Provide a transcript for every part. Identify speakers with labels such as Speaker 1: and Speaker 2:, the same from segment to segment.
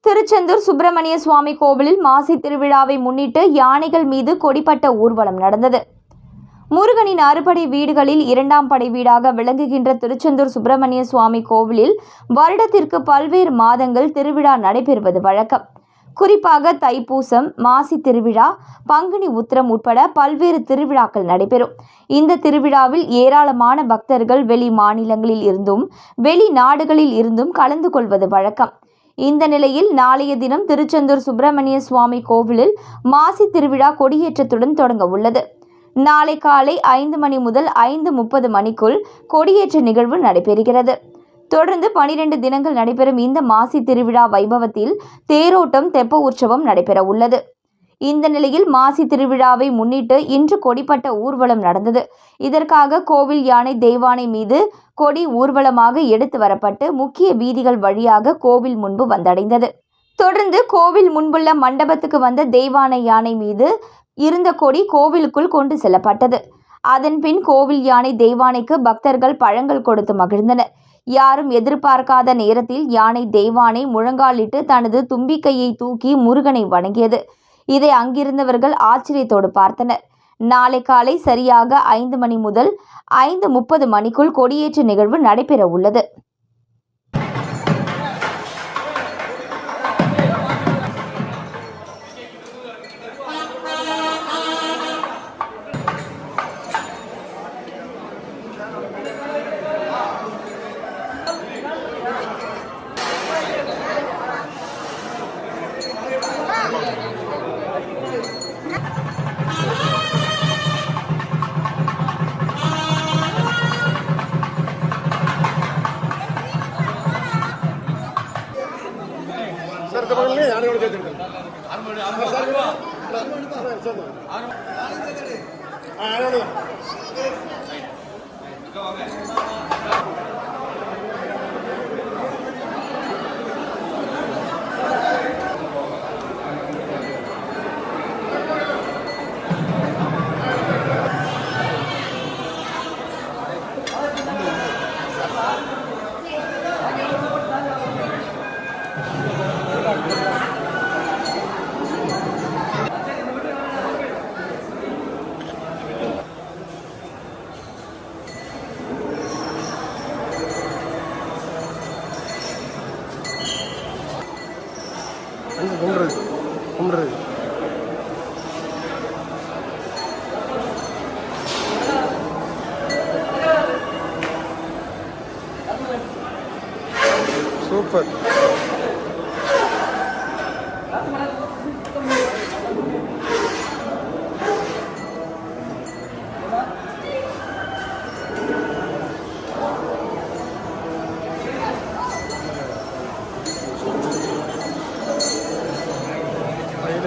Speaker 1: திருச்செந்தூர் சுப்பிரமணிய சுவாமி கோவிலில் மாசி திருவிழாவை முன்னிட்டு யானைகள் மீது கொடிப்பட்ட ஊர்வலம் நடந்தது. முருகனின் அறுபடை வீடுகளில் இரண்டாம் படை வீடாக விளங்குகின்ற திருச்செந்தூர் சுப்பிரமணிய சுவாமி கோவிலில் வருடத்திற்கு பல்வேறு மாதங்கள் திருவிழா நடைபெறுவது வழக்கம். குறிப்பாக தைப்பூசம், மாசி திருவிழா, பங்குனி உத்திரம் உட்பட பல்வேறு திருவிழாக்கள் நடைபெறும். இந்த திருவிழாவில் ஏராளமான பக்தர்கள் வெளி மாநிலங்களில் இருந்தும் வெளிநாடுகளில் இருந்தும் கலந்து கொள்வது வழக்கம். இந்த நிலையில் நாளைய தினம் திருச்செந்தூர் சுப்பிரமணிய சுவாமி கோவிலில் மாசி திருவிழா கொடியேற்றத்துடன் தொடங்க உள்ளது. நாளை காலை 5 மணி முதல் 5:30 மணிக்குள் கொடியேற்ற நிகழ்வு நடைபெறுகிறது. தொடர்ந்து 12 தினங்கள் நடைபெறும் இந்த மாசி திருவிழா வைபவத்தில் தேரோட்டம், தெப்ப உற்சவம் நடைபெற உள்ளது. இந்த நிலையில் மாசி திருவிழாவை முன்னிட்டு இன்று கொடிப்பட்ட ஊர்வலம் நடந்தது. இதற்காக கோவில் யானை தெய்வானை மீது கொடி ஊர்வலமாக எடுத்து வரப்பட்டு முக்கிய வீதிகள் வழியாக கோவில் முன்பு வந்தடைந்தது. தொடர்ந்து கோவில் முன்புள்ள மண்டபத்துக்கு வந்த தெய்வானை யானை மீது இருந்த கொடி கோவிலுக்குள் கொண்டு செல்லப்பட்டது. அதன்பின் கோவில் யானை தெய்வானைக்கு பக்தர்கள் பழங்கள் கொடுத்து மகிழ்ந்தனர். யாரும் எதிர்பார்க்காத நேரத்தில் யானை தெய்வானை முழங்காலிட்டு தனது தும்பிக்கையை தூக்கி முருகனை வணங்கியது. இதை அங்கிருந்தவர்கள் ஆச்சரியத்தோடு பார்த்தனர். நாளை காலை சரியாக 5 மணி முதல் 5:30 மணிக்குள் கொடியேற்ற நிகழ்வு நடைபெற உள்ளது.
Speaker 2: சூப்பர்.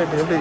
Speaker 2: எப்படி